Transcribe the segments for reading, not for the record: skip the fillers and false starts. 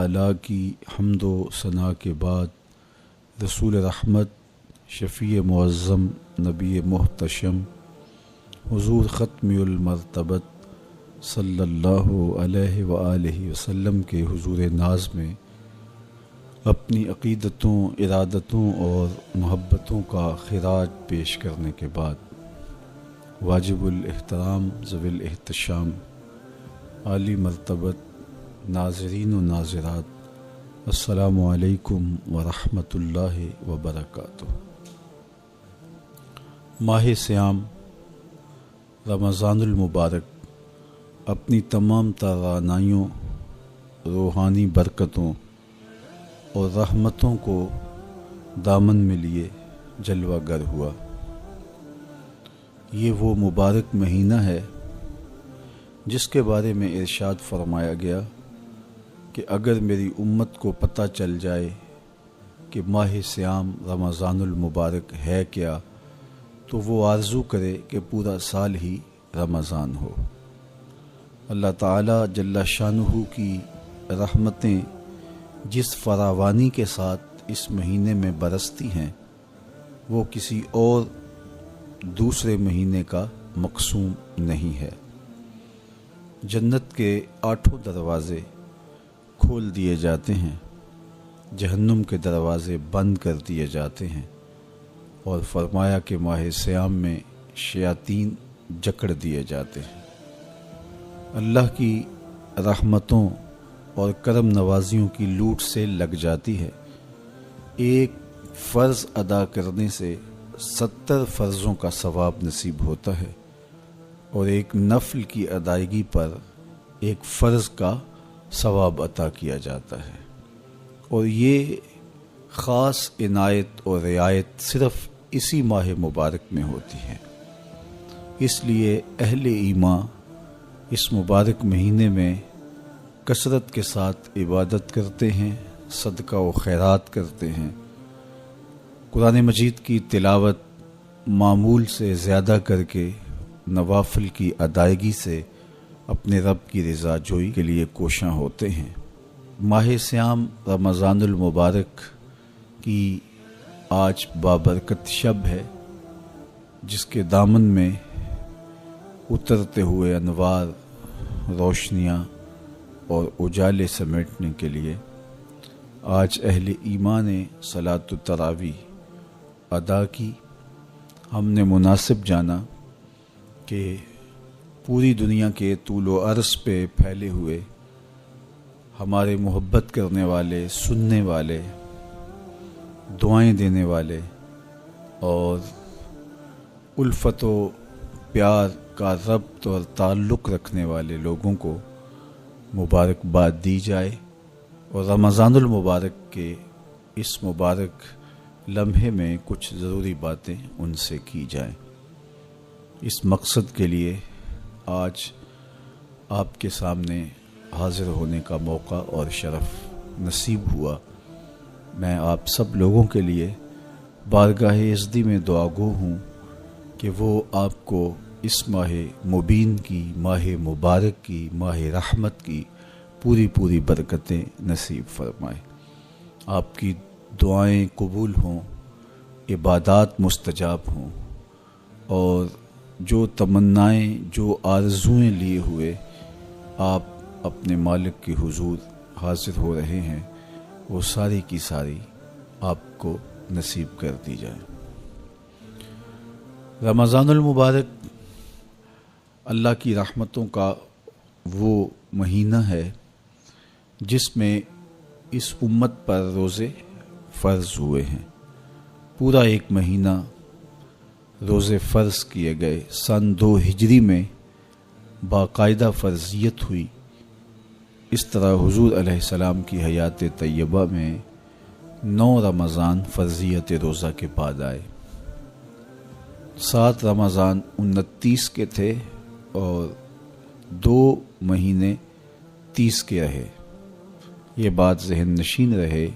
اللہ کی حمد و ثنا کے بعد رسول رحمت شفیع معظم نبی محتشم حضور ختم المرتبت صلی اللہ علیہ وآلہ وسلم کے حضور ناز میں اپنی عقیدتوں، ارادتوں اور محبتوں کا خراج پیش کرنے کے بعد واجب الاحترام ذوی الاحتشام عالی مرتبت ناظرین و ناظرات، السلام علیکم ورحمۃ اللہ وبرکاتہ۔ ماہ سیام رمضان المبارک اپنی تمام توانائیوں، روحانی برکتوں اور رحمتوں کو دامن میں لیے جلوہ گر ہوا۔ یہ وہ مبارک مہینہ ہے جس کے بارے میں ارشاد فرمایا گیا کہ اگر میری امت کو پتہ چل جائے کہ ماہ سیام رمضان المبارک ہے کیا تو وہ آرزو کرے کہ پورا سال ہی رمضان ہو۔ اللہ تعالی جل شانہ کی رحمتیں جس فراوانی کے ساتھ اس مہینے میں برستی ہیں وہ کسی اور دوسرے مہینے کا مقسوم نہیں ہے۔ جنت کے 8 دروازے کھول دیے جاتے ہیں، جہنم کے دروازے بند کر دیے جاتے ہیں، اور فرمایا کہ ماہ سیام میں شیاطین جکڑ دیے جاتے ہیں۔ اللہ کی رحمتوں اور کرم نوازیوں کی لوٹ سے لگ جاتی ہے۔ ایک فرض ادا کرنے سے 70 فرضوں کا ثواب نصیب ہوتا ہے، اور ایک نفل کی ادائیگی پر ایک فرض کا ثواب عطا کیا جاتا ہے، اور یہ خاص عنایت اور رعایت صرف اسی ماہ مبارک میں ہوتی ہے۔ اس لیے اہل ایمان اس مبارک مہینے میں کثرت کے ساتھ عبادت کرتے ہیں، صدقہ و خیرات کرتے ہیں، قرآن مجید کی تلاوت معمول سے زیادہ کر کے نوافل کی ادائیگی سے اپنے رب کی رضا جوئی کے لیے کوشاں ہوتے ہیں۔ ماہ سیام رمضان المبارک کی آج بابرکت شب ہے، جس کے دامن میں اترتے ہوئے انوار، روشنیاں اور اجالے سمیٹنے کے لیے آج اہل ایمان نے صلاۃ التراویح ادا کی۔ ہم نے مناسب جانا کہ پوری دنیا کے طول و عرض پہ پھیلے ہوئے ہمارے محبت کرنے والے، سننے والے، دعائیں دینے والے اور الفت و پیار کا ربط اور تعلق رکھنے والے لوگوں کو مبارکباد دی جائے، اور رمضان المبارک کے اس مبارک لمحے میں کچھ ضروری باتیں ان سے کی جائیں۔ اس مقصد کے لیے آج آپ کے سامنے حاضر ہونے کا موقع اور شرف نصیب ہوا۔ میں آپ سب لوگوں کے لیے بارگاہ عزدی میں دعا گو ہوں کہ وہ آپ کو اس ماہ مبین کی، ماہ مبارک کی، ماہ رحمت کی پوری برکتیں نصیب فرمائے۔ آپ کی دعائیں قبول ہوں، عبادات مستجاب ہوں، اور جو تمنائیں، جو آرزوئیں لیے ہوئے آپ اپنے مالک کے حضور حاضر ہو رہے ہیں وہ ساری کی ساری آپ کو نصیب کر دی جائے۔ رمضان المبارک اللہ کی رحمتوں کا وہ مہینہ ہے جس میں اس امت پر روزے فرض ہوئے ہیں۔ پورا ایک مہینہ روزے فرض کیے گئے۔ سن 2 ہجری میں باقاعدہ فرضیت ہوئی۔ اس طرح حضور علیہ السلام کی حیات طیبہ میں 9 رمضان فرضیت روزہ کے بعد آئے۔ 7 رمضان 29 کے تھے اور 2 مہینے 30 کے رہے۔ یہ بات ذہن نشین رہے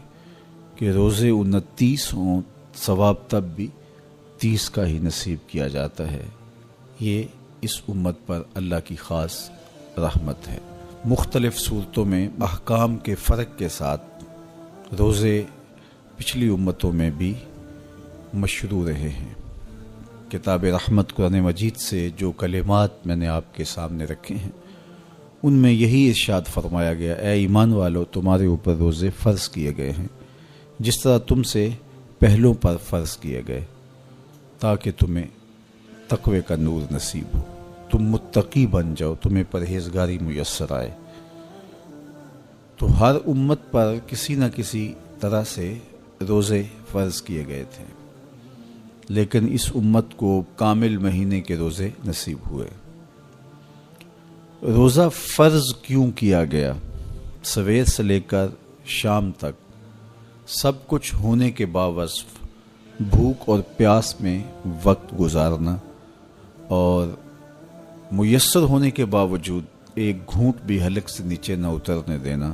کہ روزے 29 ہوں، ثواب تب بھی 30 کا ہی نصیب کیا جاتا ہے۔ یہ اس امت پر اللہ کی خاص رحمت ہے۔ مختلف صورتوں میں احکام کے فرق کے ساتھ روزے پچھلی امتوں میں بھی مشروع رہے ہیں۔ کتاب رحمت قرآن مجید سے جو کلمات میں نے آپ کے سامنے رکھے ہیں ان میں یہی ارشاد فرمایا گیا، اے ایمان والو تمہارے اوپر روزے فرض کیے گئے ہیں جس طرح تم سے پہلوں پر فرض کیے گئے، تاکہ تمہیں تقوی کا نور نصیب ہو، تم متقی بن جاؤ، تمہیں پرہیزگاری میسر آئے۔ تو ہر امت پر کسی نہ کسی طرح سے روزے فرض کیے گئے تھے، لیکن اس امت کو کامل مہینے کے روزے نصیب ہوئے۔ روزہ فرض کیوں کیا گیا؟ سویر سے لے کر شام تک سب کچھ ہونے کے باوصف بھوک اور پیاس میں وقت گزارنا اور میسر ہونے کے باوجود ایک گھونٹ بھی حلق سے نیچے نہ اترنے دینا،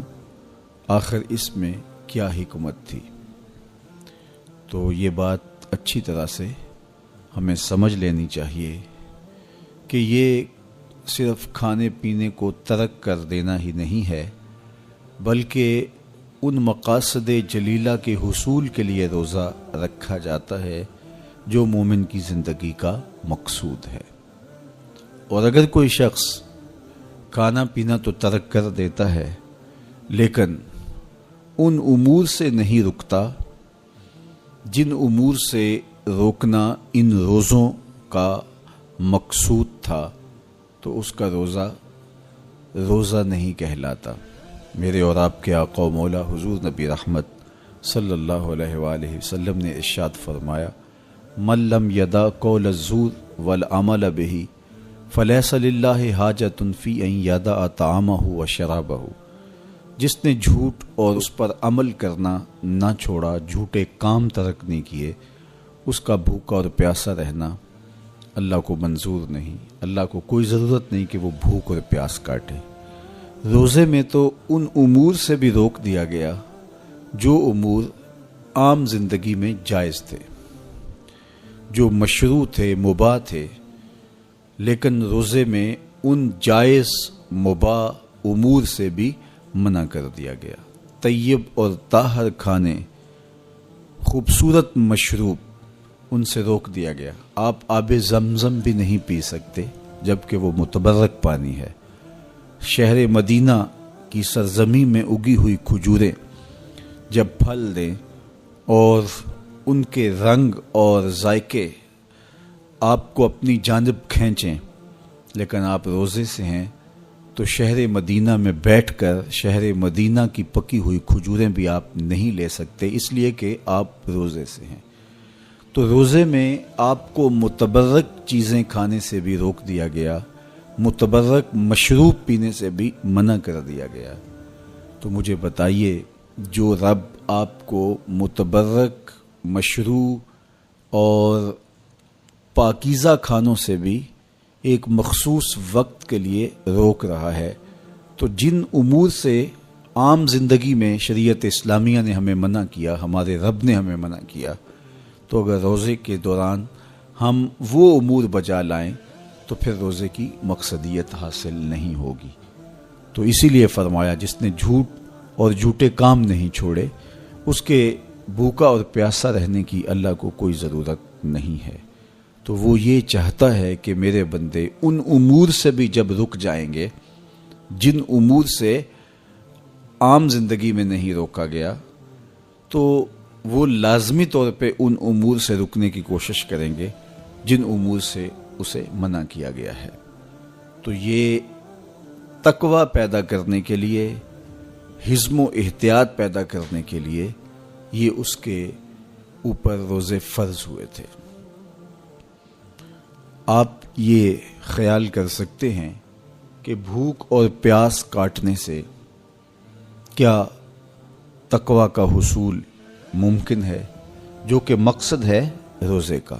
آخر اس میں کیا حکمت تھی؟ تو یہ بات اچھی طرح سے ہمیں سمجھ لینی چاہیے کہ یہ صرف کھانے پینے کو ترک کر دینا ہی نہیں ہے، بلکہ ان مقاصد جلیلہ کے حصول کے لیے روزہ رکھا جاتا ہے جو مومن کی زندگی کا مقصود ہے۔ اور اگر کوئی شخص کھانا پینا تو ترک کر دیتا ہے لیکن ان امور سے نہیں رکتا جن امور سے روکنا ان روزوں کا مقصود تھا، تو اس کا روزہ نہیں کہلاتا۔ میرے اور آپ کے آقا و مولا حضور نبی رحمت صلی اللہ علیہ وآلہ وسلم نے ارشاد فرمایا، من لم یدع قول الزور والعمل بہ فلیس للہ حاجۃ فی ان یدع طعامہ وشرابہ۔ جس نے جھوٹ اور اس پر عمل کرنا نہ چھوڑا، جھوٹے کام ترک نہیں کیے، اس کا بھوکا اور پیاسا رہنا اللہ کو منظور نہیں۔ اللہ کو کوئی ضرورت نہیں کہ وہ بھوک اور پیاس کاٹے۔ روزے میں تو ان امور سے بھی روک دیا گیا جو امور عام زندگی میں جائز تھے، جو مشروع تھے، مباح تھے، لیکن روزے میں ان جائز مباح امور سے بھی منع کر دیا گیا۔ طیب اور طاہر کھانے، خوبصورت مشروب، ان سے روک دیا گیا۔ آپ آب زمزم بھی نہیں پی سکتے جبکہ وہ متبرک پانی ہے۔ شہر مدینہ کی سرزمین میں اگی ہوئی کھجوریں جب پھل دیں اور ان کے رنگ اور ذائقے آپ کو اپنی جانب کھینچیں، لیکن آپ روزے سے ہیں تو شہر مدینہ میں بیٹھ کر شہر مدینہ کی پکی ہوئی کھجوریں بھی آپ نہیں لے سکتے، اس لیے کہ آپ روزے سے ہیں۔ تو روزے میں آپ کو متبرک چیزیں کھانے سے بھی روک دیا گیا، متبرک مشروب پینے سے بھی منع کر دیا گیا۔ تو مجھے بتائیے، جو رب آپ کو متبرک مشروب اور پاکیزہ کھانوں سے بھی ایک مخصوص وقت کے لیے روک رہا ہے، تو جن امور سے عام زندگی میں شریعت اسلامیہ نے ہمیں منع کیا، ہمارے رب نے ہمیں منع کیا، تو اگر روزے کے دوران ہم وہ امور بجا لائیں تو پھر روزے کی مقصدیت حاصل نہیں ہوگی۔ تو اسی لیے فرمایا، جس نے جھوٹ اور جھوٹے کام نہیں چھوڑے، اس کے بھوکا اور پیاسا رہنے کی اللہ کو کوئی ضرورت نہیں ہے۔ تو وہ یہ چاہتا ہے کہ میرے بندے ان امور سے بھی جب رک جائیں گے جن امور سے عام زندگی میں نہیں روکا گیا، تو وہ لازمی طور پہ ان امور سے رکنے کی کوشش کریں گے جن امور سے اسے منع کیا گیا ہے۔ تو یہ تقوی پیدا کرنے کے لیے، حزم و احتیاط پیدا کرنے کے لیے یہ اس کے اوپر روزے فرض ہوئے تھے۔ آپ یہ خیال کر سکتے ہیں کہ بھوک اور پیاس کاٹنے سے کیا تقوی کا حصول ممکن ہے، جو کہ مقصد ہے روزے کا۔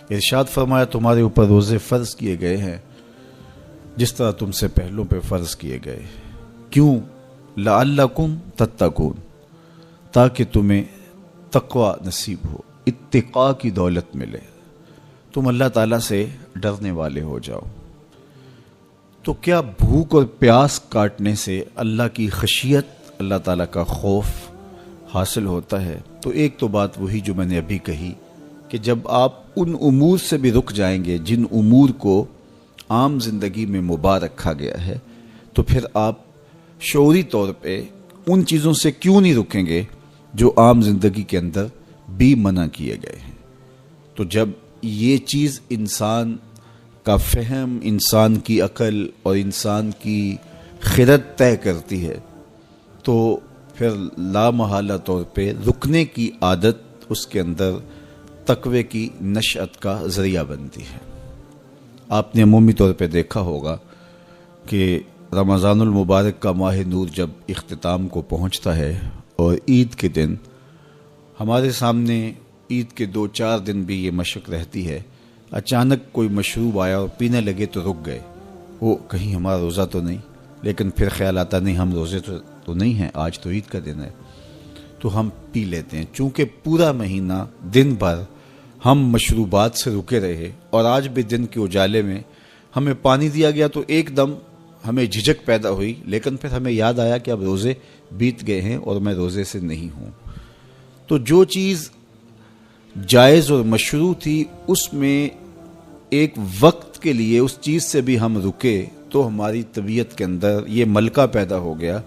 ارشاد فرمایا، تمہارے اوپر روزے فرض کیے گئے ہیں جس طرح تم سے پہلوں پہ فرض کیے گئے۔ کیوں؟ لعلکم تتقون، تاکہ تمہیں تقوی نصیب ہو، اتقاء کی دولت ملے، تم اللہ تعالیٰ سے ڈرنے والے ہو جاؤ۔ تو تو کیا بھوک اور پیاس کاٹنے سے اللہ کی خشیت، اللہ تعالیٰ کا خوف حاصل ہوتا ہے؟ تو ایک تو بات وہی جو میں نے ابھی کہی کہ جب آپ ان امور سے بھی رک جائیں گے جن امور کو عام زندگی میں مباح رکھا گیا ہے، تو پھر آپ شعوری طور پہ ان چیزوں سے کیوں نہیں رکیں گے جو عام زندگی کے اندر بھی منع کیے گئے ہیں؟ تو جب یہ چیز انسان کا فہم، انسان کی عقل اور انسان کی خرد طے کرتی ہے تو پھر لا محالہ طور پہ رکنے کی عادت اس کے اندر تقوی کی نشأت کا ذریعہ بنتی ہے۔ آپ نے عمومی طور پہ دیکھا ہوگا کہ رمضان المبارک کا ماہ نور جب اختتام کو پہنچتا ہے اور عید کے دن ہمارے سامنے عید کے 2-4 دن بھی یہ مشق رہتی ہے، اچانک کوئی مشروب آیا اور پینے لگے تو رک گئے، وہ کہیں ہمارا روزہ تو نہیں، لیکن پھر خیال آتا نہیں ہم روزے تو نہیں ہیں، آج تو عید کا دن ہے، تو ہم پی لیتے ہیں۔ چونکہ پورا مہینہ دن بھر ہم مشروبات سے رکے رہے اور آج بھی دن کے اجالے میں ہمیں پانی دیا گیا تو ایک دم ہمیں جھجک پیدا ہوئی، لیکن پھر ہمیں یاد آیا کہ اب روزے بیت گئے ہیں اور میں روزے سے نہیں ہوں۔ تو جو چیز جائز اور مشروع تھی اس میں ایک وقت کے لیے اس چیز سے بھی ہم رکے تو ہماری طبیعت کے اندر یہ ملکہ پیدا ہو گیا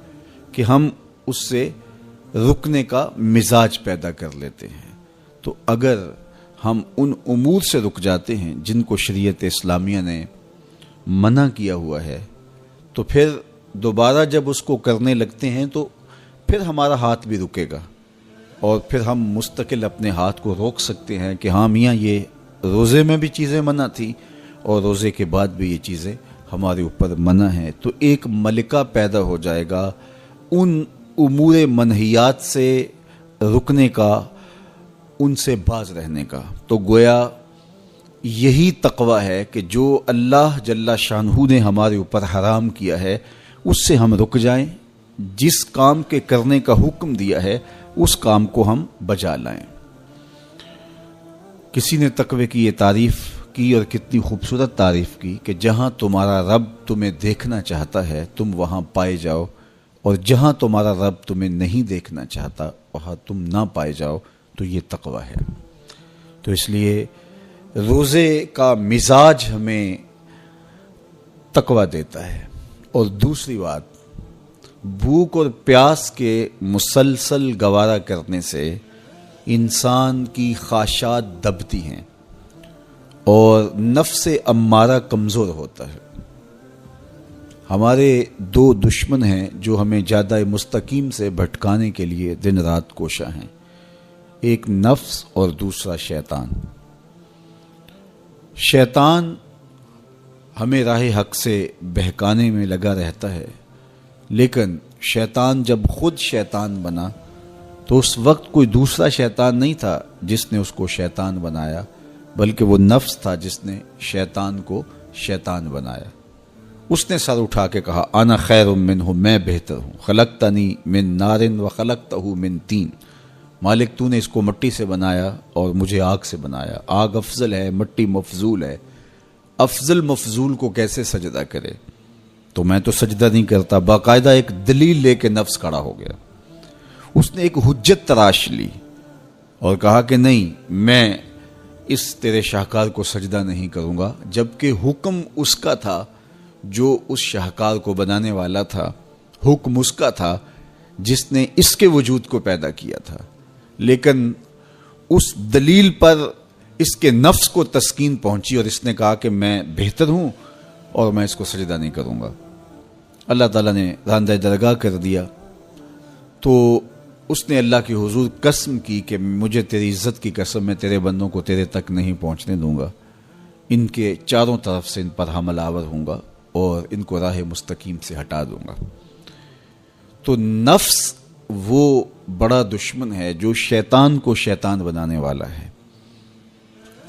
کہ ہم اس سے رکنے کا مزاج پیدا کر لیتے ہیں۔ تو اگر ہم ان امور سے رک جاتے ہیں جن کو شریعت اسلامیہ نے منع کیا ہوا ہے تو پھر دوبارہ جب اس کو کرنے لگتے ہیں تو پھر ہمارا ہاتھ بھی رکے گا اور پھر ہم مستقل اپنے ہاتھ کو روک سکتے ہیں کہ ہاں میاں یہ روزے میں بھی چیزیں منع تھی اور روزے کے بعد بھی یہ چیزیں ہمارے اوپر منع ہیں۔ تو ایک ملکہ پیدا ہو جائے گا ان امور منہیات سے رکنے کا، ان سے باز رہنے کا۔ تو گویا یہی تقوی ہے کہ جو اللہ جل شانہ نے ہمارے اوپر حرام کیا ہے اس سے ہم رک جائیں، جس کام کے کرنے کا حکم دیا ہے اس کام کو ہم بجا لائیں۔ کسی نے تقوی کی یہ تعریف کی اور کتنی خوبصورت تعریف کی کہ جہاں تمہارا رب تمہیں دیکھنا چاہتا ہے تم وہاں پائے جاؤ، اور جہاں تمہارا رب تمہیں نہیں دیکھنا چاہتا وہاں تم نہ پائے جاؤ، تو یہ تقوی ہے۔ تو اس لیے روزے کا مزاج ہمیں تقوی دیتا ہے۔ اور دوسری بات، بھوک اور پیاس کے مسلسل گوارا کرنے سے انسان کی خواہشات دبتی ہیں اور نفس امارہ کمزور ہوتا ہے۔ ہمارے 2 دشمن ہیں جو ہمیں جادہ مستقیم سے بھٹکانے کے لیے دن رات کوشاں ہیں، ایک نفس اور دوسرا شیطان۔ شیطان ہمیں راہ حق سے بہکانے میں لگا رہتا ہے، لیکن شیطان جب خود شیطان بنا تو اس وقت کوئی دوسرا شیطان نہیں تھا جس نے اس کو شیطان بنایا، بلکہ وہ نفس تھا جس نے شیطان کو شیطان بنایا۔ اس نے سر اٹھا کے کہا انا خیر منہ، میں بہتر ہوں، خلقتنی من نار و خلقتہ من طین، مالک تو نے اس کو مٹی سے بنایا اور مجھے آگ سے بنایا، آگ افضل ہے، مٹی مفضول ہے، افضل مفضول کو کیسے سجدہ کرے؟ تو میں تو سجدہ نہیں کرتا۔ باقاعدہ ایک دلیل لے کے نفس کھڑا ہو گیا، اس نے ایک حجت تراش لی اور کہا کہ نہیں، میں اس تیرے شاہکار کو سجدہ نہیں کروں گا، جبکہ حکم اس کا تھا جو اس شاہکار کو بنانے والا تھا، حکم اس کا تھا جس نے اس کے وجود کو پیدا کیا تھا، لیکن اس دلیل پر اس کے نفس کو تسکین پہنچی اور اس نے کہا کہ میں بہتر ہوں اور میں اس کو سجدہ نہیں کروں گا۔ اللہ تعالیٰ نے راندہ درگاہ کر دیا تو اس نے اللہ کے حضور قسم کی کہ مجھے تیری عزت کی قسم، میں تیرے بندوں کو تیرے تک نہیں پہنچنے دوں گا، ان کے چاروں طرف سے ان پر حملہ آور ہوں گا اور ان کو راہ مستقیم سے ہٹا دوں گا۔ تو نفس وہ بڑا دشمن ہے جو شیطان کو شیطان بنانے والا ہے۔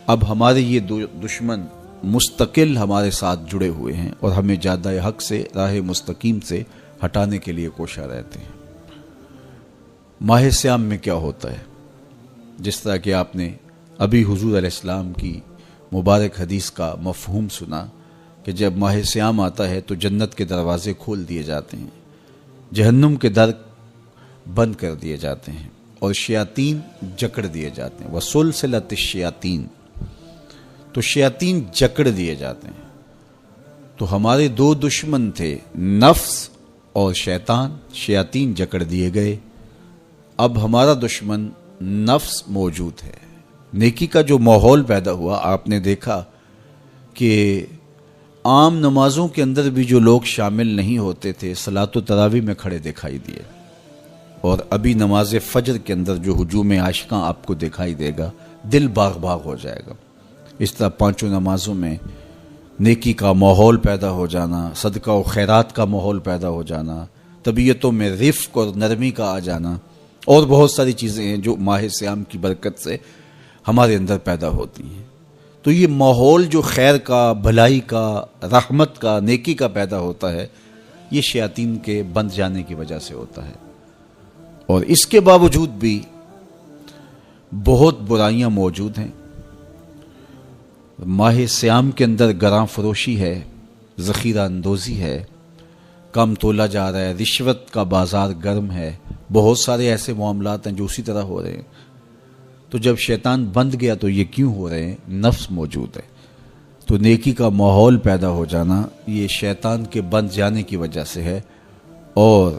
اب ہمارے یہ دشمن مستقل ہمارے ساتھ جڑے ہوئے ہیں اور ہمیں جادہ حق سے، راہ مستقیم سے ہٹانے کے لیے کوشاں رہتے ہیں۔ ماہ سیام میں کیا ہوتا ہے؟ جس طرح کہ آپ نے ابھی حضور علیہ السلام کی مبارک حدیث کا مفہوم سنا کہ جب ماہ سیام آتا ہے تو جنت کے دروازے کھول دیے جاتے ہیں، جہنم کے در بند کر دیے جاتے ہیں اور شیاطین جکڑ دیے جاتے ہیں۔ وَسُلْسِلَتِ الشَّيَاطِينَ، تو شیاطین جکڑ دیے جاتے ہیں۔ تو ہمارے دو دشمن تھے، نفس اور شیطان، شیاطین جکڑ دیے گئے۔ اب ہمارا دشمن نفس موجود ہے۔ نیکی کا جو ماحول پیدا ہوا، آپ نے دیکھا کہ عام نمازوں کے اندر بھی جو لوگ شامل نہیں ہوتے تھے صلاۃ و تراویح میں کھڑے دکھائی دیے، اور ابھی نماز فجر کے اندر جو ہجوم عاشقاں آپ کو دکھائی دے گا، دل باغ باغ ہو جائے گا۔ اس طرح پانچوں نمازوں میں نیکی کا ماحول پیدا ہو جانا، صدقہ و خیرات کا ماحول پیدا ہو جانا، طبیعتوں میں رفق اور نرمی کا آ جانا، اور بہت ساری چیزیں ہیں جو ماہ سیام کی برکت سے ہمارے اندر پیدا ہوتی ہیں۔ تو یہ ماحول جو خیر کا، بھلائی کا، رحمت کا، نیکی کا پیدا ہوتا ہے، یہ شیاطین کے بند جانے کی وجہ سے ہوتا ہے۔ اور اس کے باوجود بھی بہت برائیاں موجود ہیں۔ ماہ سیام کے اندر گراں فروشی ہے، ذخیرہ اندوزی ہے، کم تولا جا رہا ہے، رشوت کا بازار گرم ہے، بہت سارے ایسے معاملات ہیں جو اسی طرح ہو رہے ہیں۔ تو جب شیطان بند گیا تو یہ کیوں ہو رہے ہیں؟ نفس موجود ہے۔ تو نیکی کا ماحول پیدا ہو جانا یہ شیطان کے بند جانے کی وجہ سے ہے، اور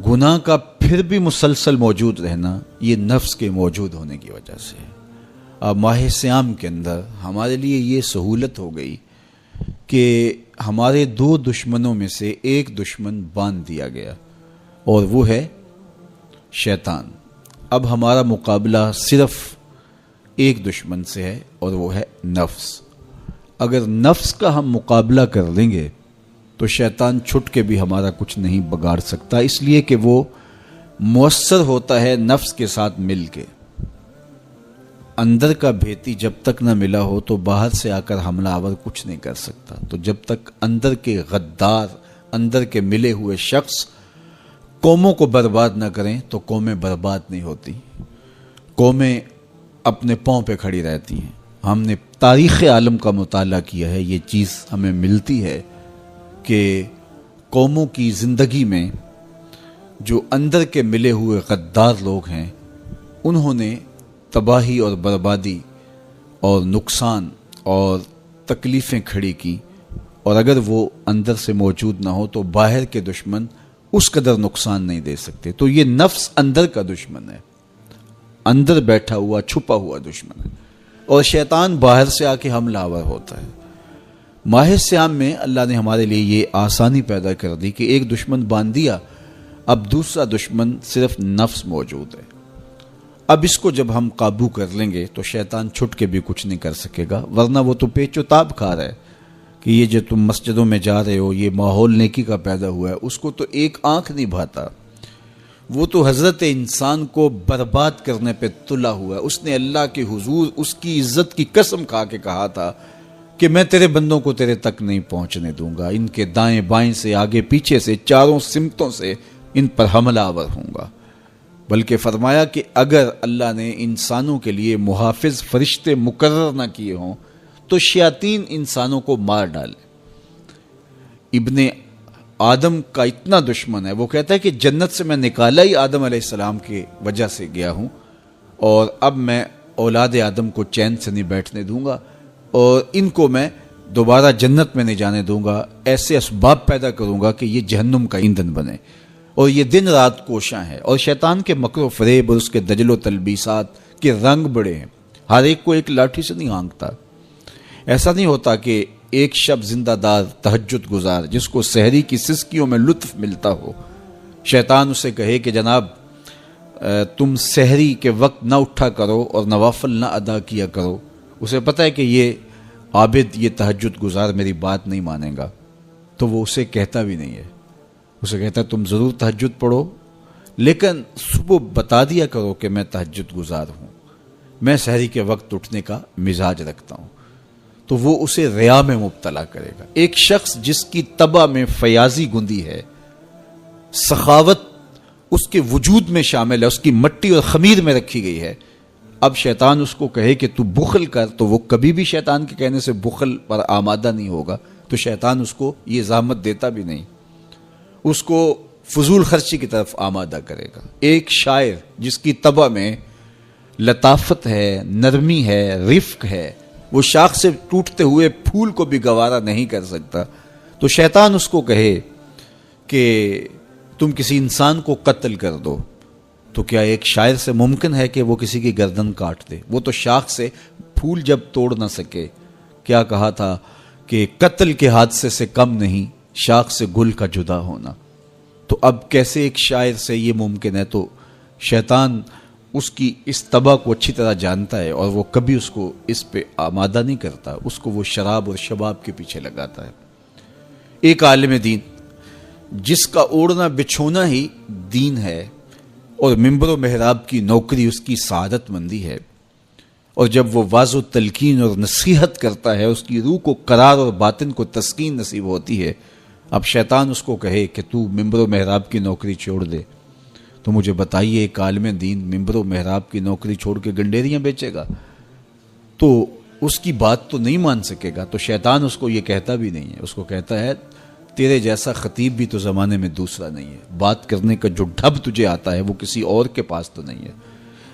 گناہ کا پھر بھی مسلسل موجود رہنا یہ نفس کے موجود ہونے کی وجہ سے ہے۔ اب ماہ سیام کے اندر ہمارے لیے یہ سہولت ہو گئی کہ ہمارے دو دشمنوں میں سے ایک دشمن باندھ دیا گیا، اور وہ ہے شیطان۔ اب ہمارا مقابلہ صرف ایک دشمن سے ہے، اور وہ ہے نفس۔ اگر نفس کا ہم مقابلہ کر لیں گے تو شیطان چھٹ کے بھی ہمارا کچھ نہیں بگاڑ سکتا، اس لیے کہ وہ مؤثر ہوتا ہے نفس کے ساتھ مل کے۔ اندر کا بھیتی جب تک نہ ملا ہو تو باہر سے آ کر حملہ آور کچھ نہیں کر سکتا۔ تو جب تک اندر کے غدار، اندر کے ملے ہوئے شخص قوموں کو برباد نہ کریں تو قومیں برباد نہیں ہوتی، قومیں اپنے پاؤں پہ کھڑی رہتی ہیں۔ ہم نے تاریخ عالم کا مطالعہ کیا ہے، یہ چیز ہمیں ملتی ہے کہ قوموں کی زندگی میں جو اندر کے ملے ہوئے غدار لوگ ہیں، انہوں نے تباہی اور بربادی اور نقصان اور تکلیفیں کھڑی کی، اور اگر وہ اندر سے موجود نہ ہو تو باہر کے دشمن اس قدر نقصان نہیں دے سکتے۔ تو یہ نفس اندر کا دشمن ہے، اندر بیٹھا ہوا چھپا ہوا دشمن ہے، اور شیطان باہر سے آ کے حملہ آور ہوتا ہے۔ ماہ سیام میں اللہ نے ہمارے لیے یہ آسانی پیدا کر دی کہ ایک دشمن باندھ دیا، اب دوسرا دشمن صرف نفس موجود ہے۔ اب اس کو جب ہم قابو کر لیں گے تو شیطان چھٹ کے بھی کچھ نہیں کر سکے گا، ورنہ وہ تو پیچ و تاب کھا رہا ہے کہ یہ جو تم مسجدوں میں جا رہے ہو، یہ ماحول نیکی کا پیدا ہوا ہے، اس کو تو ایک آنکھ نہیں بھاتا۔ وہ تو حضرت انسان کو برباد کرنے پہ تلا ہوا ہے۔ اس نے اللہ کے حضور اس کی عزت کی قسم کھا کے کہا تھا کہ میں تیرے بندوں کو تیرے تک نہیں پہنچنے دوں گا، ان کے دائیں بائیں سے، آگے پیچھے سے، چاروں سمتوں سے ان پر حملہ آور ہوں گا۔ بلکہ فرمایا کہ اگر اللہ نے انسانوں کے لیے محافظ فرشتے مقرر نہ کیے ہوں تو شیاطین انسانوں کو مار ڈالے۔ ابن آدم کا اتنا دشمن ہے، وہ کہتا ہے کہ جنت سے میں نکالا ہی آدم علیہ السلام کی وجہ سے گیا ہوں، اور اب میں اولاد آدم کو چین سے نہیں بیٹھنے دوں گا، اور ان کو میں دوبارہ جنت میں نہیں جانے دوں گا، ایسے اسباب پیدا کروں گا کہ یہ جہنم کا ایندھن بنے، اور یہ دن رات کوشاں ہے۔ اور شیطان کے مکر و فریب اور اس کے دجل و تلبیسات کے رنگ بڑے ہیں، ہر ایک کو ایک لاٹھی سے نہیں ہانکتا۔ ایسا نہیں ہوتا کہ ایک شب زندہ دار تہجد گزار جس کو سحری کی سسکیوں میں لطف ملتا ہو، شیطان اسے کہے کہ جناب تم سحری کے وقت نہ اٹھا کرو اور نوافل نہ ادا کیا کرو، اسے پتہ ہے کہ یہ عابد، یہ تہجد گزار میری بات نہیں مانے گا، تو وہ اسے کہتا بھی نہیں ہے۔ اسے کہتا ہے تم ضرور تہجد پڑھو، لیکن صبح بتا دیا کرو کہ میں تہجد گزار ہوں، میں سحری کے وقت اٹھنے کا مزاج رکھتا ہوں، تو وہ اسے ریا میں مبتلا کرے گا۔ ایک شخص جس کی طبع میں فیاضی گندی ہے، سخاوت اس کے وجود میں شامل ہے، اس کی مٹی اور خمیر میں رکھی گئی ہے، اب شیطان اس کو کہے کہ تو بخل کر، تو وہ کبھی بھی شیطان کے کہنے سے بخل پر آمادہ نہیں ہوگا، تو شیطان اس کو یہ زحمت دیتا بھی نہیں، اس کو فضول خرچی کی طرف آمادہ کرے گا۔ ایک شاعر جس کی طبع میں لطافت ہے، نرمی ہے، رفق ہے، وہ شاخ سے ٹوٹتے ہوئے پھول کو بھی گوارا نہیں کر سکتا، تو شیطان اس کو کہے کہ تم کسی انسان کو قتل کر دو، تو کیا ایک شاعر سے ممکن ہے کہ وہ کسی کی گردن کاٹ دے؟ وہ تو شاخ سے پھول جب توڑ نہ سکے، کیا کہا تھا کہ قتل کے حادثے سے کم نہیں شاخ سے گل کا جدا ہونا۔ تو اب کیسے ایک شاعر سے یہ ممکن ہے؟ تو شیطان اس کی اس طبع کو اچھی طرح جانتا ہے اور وہ کبھی اس کو اس پہ آمادہ نہیں کرتا، اس کو وہ شراب اور شباب کے پیچھے لگاتا ہے۔ ایک عالم دین جس کا اوڑھنا بچھونا ہی دین ہے اور منبر و محراب کی نوکری اس کی سعادت مندی ہے، اور جب وہ واضح تلقین اور نصیحت کرتا ہے اس کی روح کو قرار اور باطن کو تسکین نصیب ہوتی ہے، اب شیطان اس کو کہے کہ تو منبر و محراب کی نوکری چھوڑ دے، تو مجھے بتائیے ایک عالم دین ممبر و محراب کی نوکری چھوڑ کے گنڈیریاں بیچے گا؟ تو اس کی بات تو نہیں مان سکے گا۔ تو شیطان اس کو یہ کہتا بھی نہیں ہے، اس کو کہتا ہے تیرے جیسا خطیب بھی تو زمانے میں دوسرا نہیں ہے، بات کرنے کا جو ڈھب تجھے آتا ہے وہ کسی اور کے پاس تو نہیں ہے،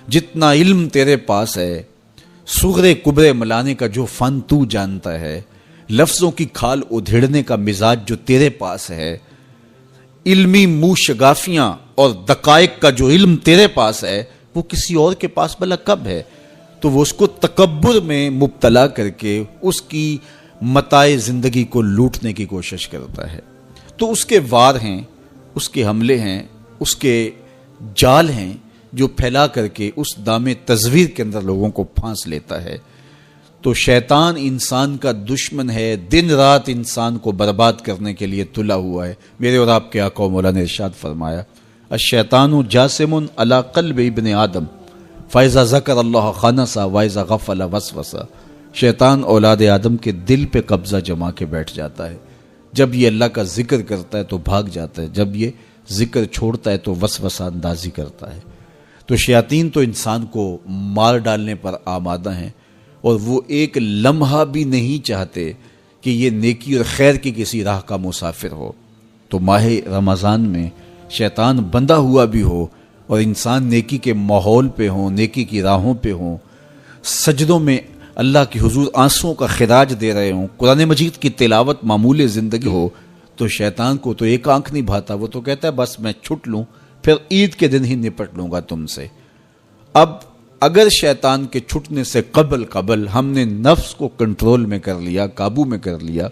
جتنا علم تیرے پاس ہے، صغرے کبرے ملانے کا جو فن تو جانتا ہے، لفظوں کی کھال ادھیڑنے کا مزاج جو تیرے پاس ہے، علمی منہ شگافیاں اور دقائق کا جو علم تیرے پاس ہے وہ کسی اور کے پاس بھلا کب ہے؟ تو وہ اس کو تکبر میں مبتلا کر کے اس کی متاع زندگی کو لوٹنے کی کوشش کرتا ہے۔ تو اس کے وار ہیں، اس کے حملے ہیں، اس کے جال ہیں جو پھیلا کر کے اس دام تزویر کے اندر لوگوں کو پھانس لیتا ہے۔ تو شیطان انسان کا دشمن ہے، دن رات انسان کو برباد کرنے کے لیے تلا ہوا ہے۔ میرے اور آپ کے آقا و مولا نے ارشاد فرمایا الشیطان جاسم علی قلب ابن آدم فاذا ذکر اللہ خنسا واذا غفل وسوسا۔ شیطان اولاد آدم کے دل پہ قبضہ جما کے بیٹھ جاتا ہے، جب یہ اللہ کا ذکر کرتا ہے تو بھاگ جاتا ہے، جب یہ ذکر چھوڑتا ہے تو وسوسہ اندازی کرتا ہے۔ تو شیاطین تو انسان کو مار ڈالنے پر آمادہ ہیں، اور وہ ایک لمحہ بھی نہیں چاہتے کہ یہ نیکی اور خیر کی کسی راہ کا مسافر ہو۔ تو ماہ رمضان میں شیطان بندہ ہوا بھی ہو اور انسان نیکی کے ماحول پہ ہوں، نیکی کی راہوں پہ ہوں، سجدوں میں اللہ کی حضور آنسوں کا خراج دے رہے ہوں، قرآن مجید کی تلاوت معمول زندگی ہو، تو شیطان کو تو ایک آنکھ نہیں بھاتا، وہ تو کہتا ہے بس میں چھٹ لوں، پھر عید کے دن ہی نپٹ لوں گا تم سے۔ اب اگر شیطان کے چھٹنے سے قبل ہم نے نفس کو کنٹرول میں کر لیا، قابو میں کر لیا،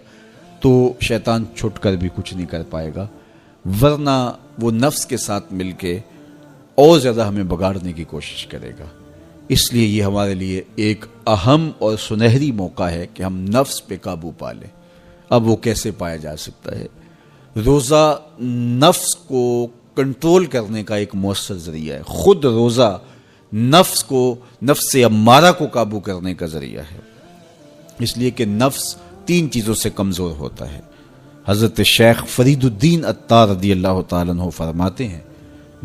تو شیطان چھٹ کر بھی کچھ نہیں کر پائے گا، ورنہ وہ نفس کے ساتھ مل کے اور زیادہ ہمیں بگاڑنے کی کوشش کرے گا۔ اس لیے یہ ہمارے لیے ایک اہم اور سنہری موقع ہے کہ ہم نفس پہ قابو پا لیں۔ اب وہ کیسے پایا جا سکتا ہے؟ روزہ نفس کو کنٹرول کرنے کا ایک مؤثر ذریعہ ہے، خود روزہ نفس کو، نفس امارہ کو قابو کرنے کا ذریعہ ہے، اس لیے کہ نفس 3 چیزوں سے کمزور ہوتا ہے۔ حضرت شیخ فرید الدین عطار رضی اللہ تعالیٰ عنہ فرماتے ہیں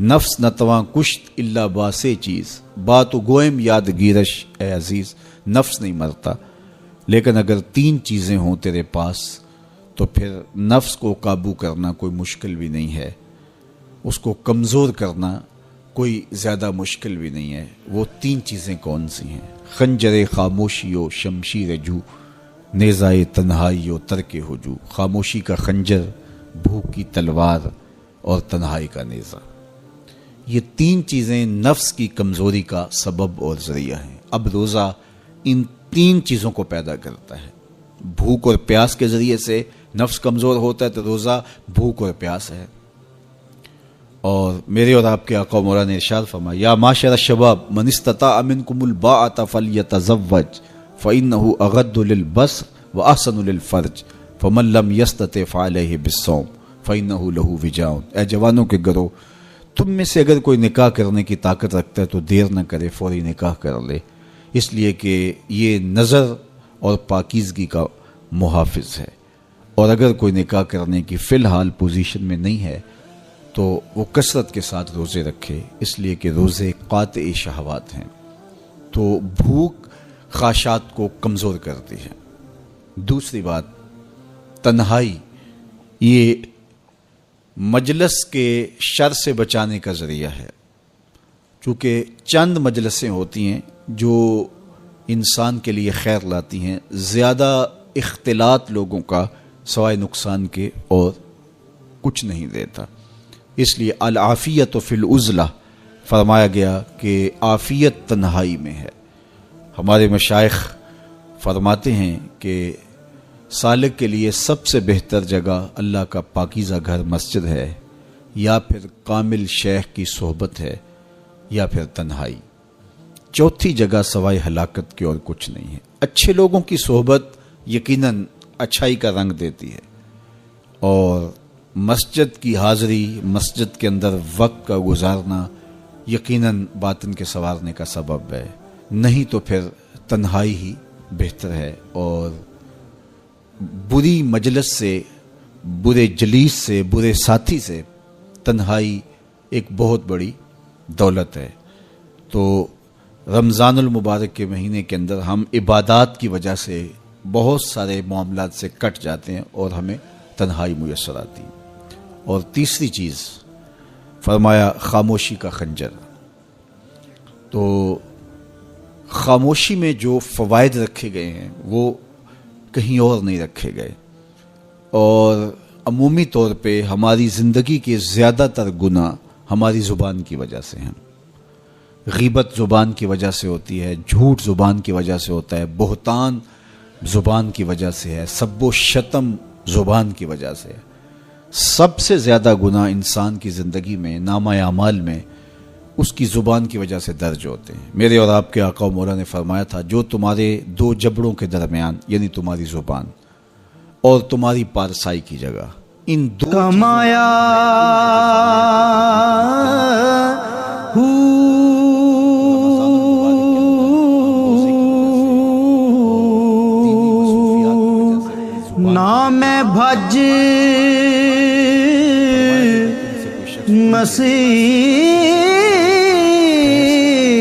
نفس نتواں کشت الا باسے چیز بات و گوئم یاد گیرش اے عزیز۔ نفس نہیں مرتا، لیکن اگر 3 چیزیں ہوں تیرے پاس تو پھر نفس کو قابو کرنا کوئی مشکل بھی نہیں ہے، اس کو کمزور کرنا کوئی زیادہ مشکل بھی نہیں ہے۔ وہ 3 چیزیں کون سی ہیں؟ خنجر خاموشی و شمشیر جو، نیزائے تنہائی و ترک ہجو۔ خاموشی کا خنجر، بھوک کی تلوار اور تنہائی کا نیزہ، یہ 3 چیزیں نفس کی کمزوری کا سبب اور ذریعہ ہیں۔ اب روزہ ان 3 چیزوں کو پیدا کرتا ہے۔ بھوک اور پیاس کے ذریعے سے نفس کمزور ہوتا ہے، تو روزہ بھوک اور پیاس ہے۔ اور میرے اور آپ کے آقا و مولا نے ارشاد فرمایا یا معاشر الشباب من استطاع منکم الباءۃ فلیتزوج فإنه اغض للبصر واحسن للفرج فمن لم يستطع فعليه بالصوم فإنه له وجاء۔ اے جوانوں کے گروہ، تم میں سے اگر کوئی نکاح کرنے کی طاقت رکھتا ہے تو دیر نہ کرے، فوری نکاح کر لے، اس لیے کہ یہ نظر اور پاکیزگی کا محافظ ہے۔ اور اگر کوئی نکاح کرنے کی فی الحال پوزیشن میں نہیں ہے تو وہ کثرت کے ساتھ روزے رکھے، اس لیے کہ روزے قاطع شہوات ہیں۔ تو بھوک خواہشات کو کمزور کرتی ہے۔ دوسری بات، تنہائی یہ مجلس کے شر سے بچانے کا ذریعہ ہے، چونکہ چند مجلسیں ہوتی ہیں جو انسان کے لیے خیر لاتی ہیں، زیادہ اختلاط لوگوں کا سوائے نقصان کے اور کچھ نہیں دیتا۔ اس لیے العافیت فی العزلہ فرمایا گیا کہ عافیت تنہائی میں ہے۔ ہمارے مشائخ فرماتے ہیں کہ سالک کے لیے سب سے بہتر جگہ اللہ کا پاکیزہ گھر مسجد ہے، یا پھر کامل شیخ کی صحبت ہے، یا پھر تنہائی۔ چوتھی جگہ سوائے ہلاکت کے اور کچھ نہیں ہے۔ اچھے لوگوں کی صحبت یقیناً اچھائی کا رنگ دیتی ہے، اور مسجد کی حاضری، مسجد کے اندر وقت کا گزارنا یقیناً باطن کے سنوارنے کا سبب ہے۔ نہیں تو پھر تنہائی ہی بہتر ہے، اور بری مجلس سے، برے جلیس سے، برے ساتھی سے تنہائی ایک بہت بڑی دولت ہے۔ تو رمضان المبارک کے مہینے کے اندر ہم عبادات کی وجہ سے بہت سارے معاملات سے کٹ جاتے ہیں اور ہمیں تنہائی میسر آتی ہے۔ اور تیسری چیز فرمایا خاموشی کا خنجر۔ تو خاموشی میں جو فوائد رکھے گئے ہیں وہ کہیں اور نہیں رکھے گئے، اور عمومی طور پہ ہماری زندگی کے زیادہ تر گناہ ہماری زبان کی وجہ سے ہیں۔ غیبت زبان کی وجہ سے ہوتی ہے، جھوٹ زبان کی وجہ سے ہوتا ہے، بہتان زبان کی وجہ سے ہے، سب و شتم زبان کی وجہ سے ہے۔ سب سے زیادہ گناہ انسان کی زندگی میں، نامہ اعمال میں، اس کی زبان کی وجہ سے درج ہوتے ہیں۔ میرے اور آپ کے آقا و مولا نے فرمایا تھا، جو تمہارے دو جبڑوں کے درمیان، یعنی تمہاری زبان اور تمہاری پارسائی کی جگہ، ان دو کمایا نام بھج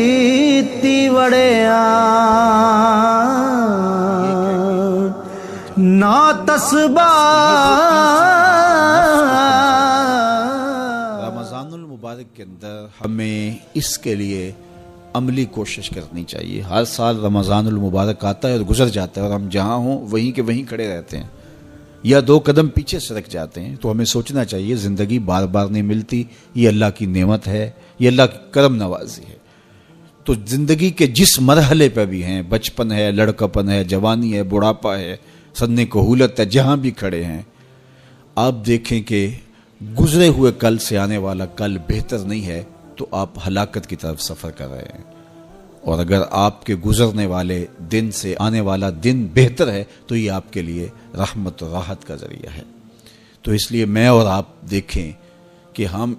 مسیتی وڑیا نا تسبہ۔ رمضان المبارک کے اندر ہمیں اس کے لیے عملی کوشش کرنی چاہیے۔ ہر سال رمضان المبارک آتا ہے اور گزر جاتا ہے، اور ہم جہاں ہوں وہیں کے وہیں کھڑے رہتے ہیں، یا دو قدم پیچھے سرک جاتے ہیں۔ تو ہمیں سوچنا چاہیے زندگی بار بار نہیں ملتی، یہ اللہ کی نعمت ہے، یہ اللہ کی کرم نوازی ہے۔ تو زندگی کے جس مرحلے پہ بھی ہیں، بچپن ہے، لڑکپن ہے، جوانی ہے، بڑھاپا ہے، سن کہولت ہے، جہاں بھی کھڑے ہیں، آپ دیکھیں کہ گزرے ہوئے کل سے آنے والا کل بہتر نہیں ہے، تو آپ ہلاکت کی طرف سفر کر رہے ہیں۔ اور اگر آپ کے گزرنے والے دن سے آنے والا دن بہتر ہے، تو یہ آپ کے لیے رحمت و راحت کا ذریعہ ہے۔ تو اس لیے میں اور آپ دیکھیں کہ ہم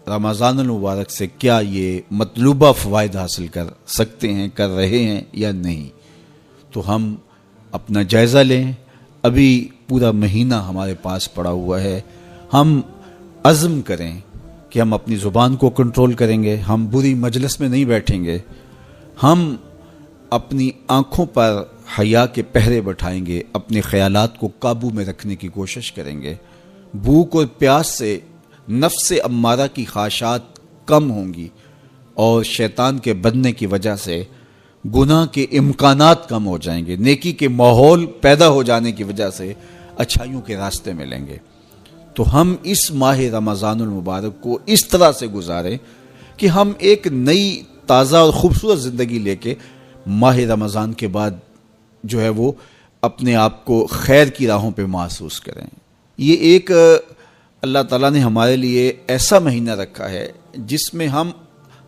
رمضان المبارک سے کیا یہ مطلوبہ فوائد حاصل کر سکتے ہیں، کر رہے ہیں یا نہیں۔ تو ہم اپنا جائزہ لیں۔ ابھی پورا مہینہ ہمارے پاس پڑا ہوا ہے، ہم عزم کریں کہ ہم اپنی زبان کو کنٹرول کریں گے، ہم بری مجلس میں نہیں بیٹھیں گے، ہم اپنی آنکھوں پر حیا کے پہرے بٹھائیں گے، اپنے خیالات کو قابو میں رکھنے کی کوشش کریں گے۔ بھوک اور پیاس سے نفس امارہ کی خواہشات کم ہوں گی، اور شیطان کے بننے کی وجہ سے گناہ کے امکانات کم ہو جائیں گے، نیکی کے ماحول پیدا ہو جانے کی وجہ سے اچھائیوں کے راستے ملیں گے۔ تو ہم اس ماہ رمضان المبارک کو اس طرح سے گزاریں کہ ہم ایک نئی تازہ اور خوبصورت زندگی لے کے ماہ رمضان کے بعد جو ہے وہ اپنے آپ کو خیر کی راہوں پہ محسوس کریں۔ یہ ایک اللہ تعالیٰ نے ہمارے لیے ایسا مہینہ رکھا ہے جس میں ہم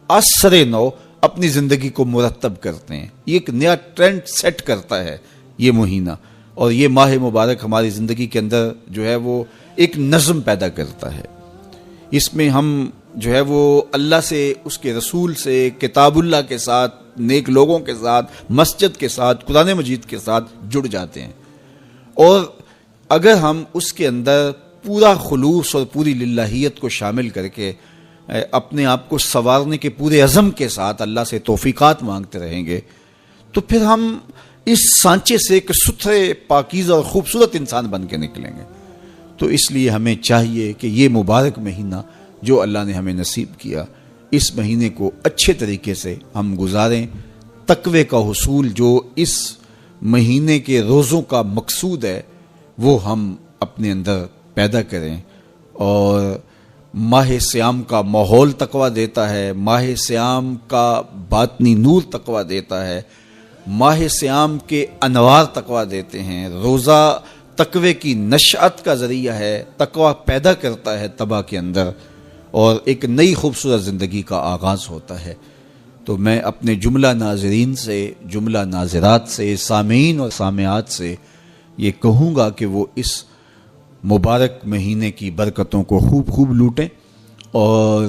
عصر نو اپنی زندگی کو مرتب کرتے ہیں۔ یہ ایک نیا ٹرینڈ سیٹ کرتا ہے یہ مہینہ، اور یہ ماہ مبارک ہماری زندگی کے اندر جو ہے وہ ایک نظم پیدا کرتا ہے۔ اس میں ہم جو ہے وہ اللہ سے، اس کے رسول سے، کتاب اللہ کے ساتھ، نیک لوگوں کے ساتھ، مسجد کے ساتھ، قرآن مجید کے ساتھ جڑ جاتے ہیں۔ اور اگر ہم اس کے اندر پورا خلوص اور پوری للہیت کو شامل کر کے اپنے آپ کو سنوارنے کے پورے عزم کے ساتھ اللہ سے توفیقات مانگتے رہیں گے تو پھر ہم اس سانچے سے ایک ستھرے پاکیزہ اور خوبصورت انسان بن کے نکلیں گے. تو اس لیے ہمیں چاہیے کہ یہ مبارک مہینہ جو اللہ نے ہمیں نصیب کیا، اس مہینے کو اچھے طریقے سے ہم گزاریں. تقوی کا حصول جو اس مہینے کے روزوں کا مقصود ہے وہ ہم اپنے اندر پیدا کریں. اور ماہ سیام کا ماحول تقوی دیتا ہے، ماہ سیام کا باطنی نور تقوی دیتا ہے، ماہ سیام کے انوار تقوی دیتے ہیں. روزہ تقوی کی نشأت کا ذریعہ ہے، تقوی پیدا کرتا ہے طبع کے اندر اور ایک نئی خوبصورت زندگی کا آغاز ہوتا ہے. تو میں اپنے جملہ ناظرین سے، جملہ ناظرات سے، سامعین اور سامعات سے یہ کہوں گا کہ وہ اس مبارک مہینے کی برکتوں کو خوب لوٹیں اور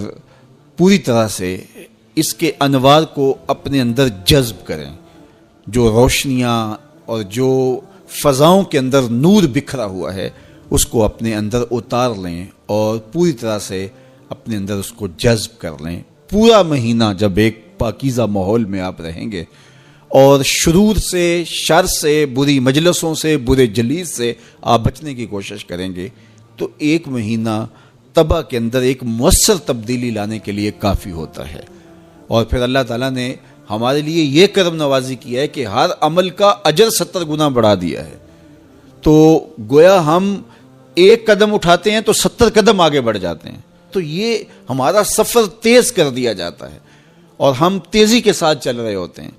پوری طرح سے اس کے انوار کو اپنے اندر جذب کریں. جو روشنیاں اور جو فضاؤں کے اندر نور بکھرا ہوا ہے اس کو اپنے اندر اتار لیں اور پوری طرح سے اپنے اندر اس کو جذب کر لیں. پورا مہینہ جب ایک پاکیزہ ماحول میں آپ رہیں گے اور شرور سے، شر سے، بری مجلسوں سے، برے جلیس سے آپ بچنے کی کوشش کریں گے تو ایک مہینہ طبع کے اندر ایک مؤثر تبدیلی لانے کے لیے کافی ہوتا ہے. اور پھر اللہ تعالیٰ نے ہمارے لیے یہ کرم نوازی کیا ہے کہ ہر عمل کا اجر 70 گنا بڑھا دیا ہے. تو گویا ہم ایک قدم اٹھاتے ہیں تو 70 قدم آگے بڑھ جاتے ہیں. تو یہ ہمارا سفر تیز کر دیا جاتا ہے اور ہم تیزی کے ساتھ چل رہے ہوتے ہیں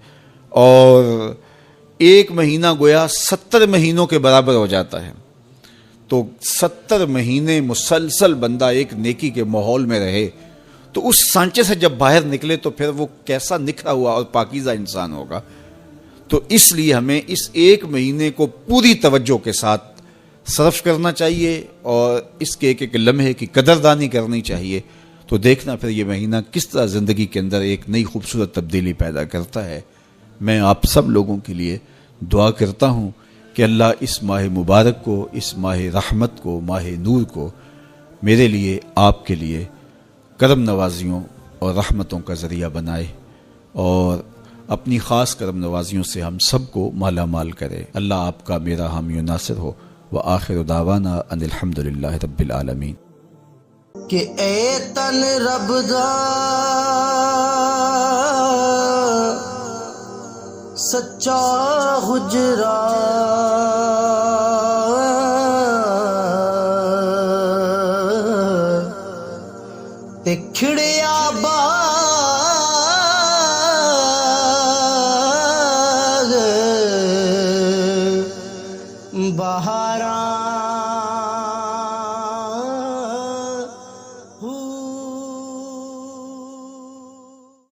اور ایک مہینہ گویا 70 مہینوں کے برابر ہو جاتا ہے. تو 70 مہینے مسلسل بندہ ایک نیکی کے ماحول میں رہے تو اس سانچے سے جب باہر نکلے تو پھر وہ کیسا نکھرا ہوا اور پاکیزہ انسان ہوگا. تو اس لیے ہمیں اس ایک مہینے کو پوری توجہ کے ساتھ صرف کرنا چاہیے اور اس کے ایک لمحے کی قدردانی کرنی چاہیے. تو دیکھنا پھر یہ مہینہ کس طرح زندگی کے اندر ایک نئی خوبصورت تبدیلی پیدا کرتا ہے. میں آپ سب لوگوں کے لیے دعا کرتا ہوں کہ اللہ اس ماہ مبارک کو، اس ماہ رحمت کو، ماہ نور کو میرے لیے، آپ کے لیے کرم نوازیوں اور رحمتوں کا ذریعہ بنائے اور اپنی خاص کرم نوازیوں سے ہم سب کو مالا مال کرے. اللہ آپ کا میرا حامی و ناصر ہو. وآخر دعوانا ان الحمدللہ رب العالمین. کہ اے تن رب دا سچا حجرا تے کھڑے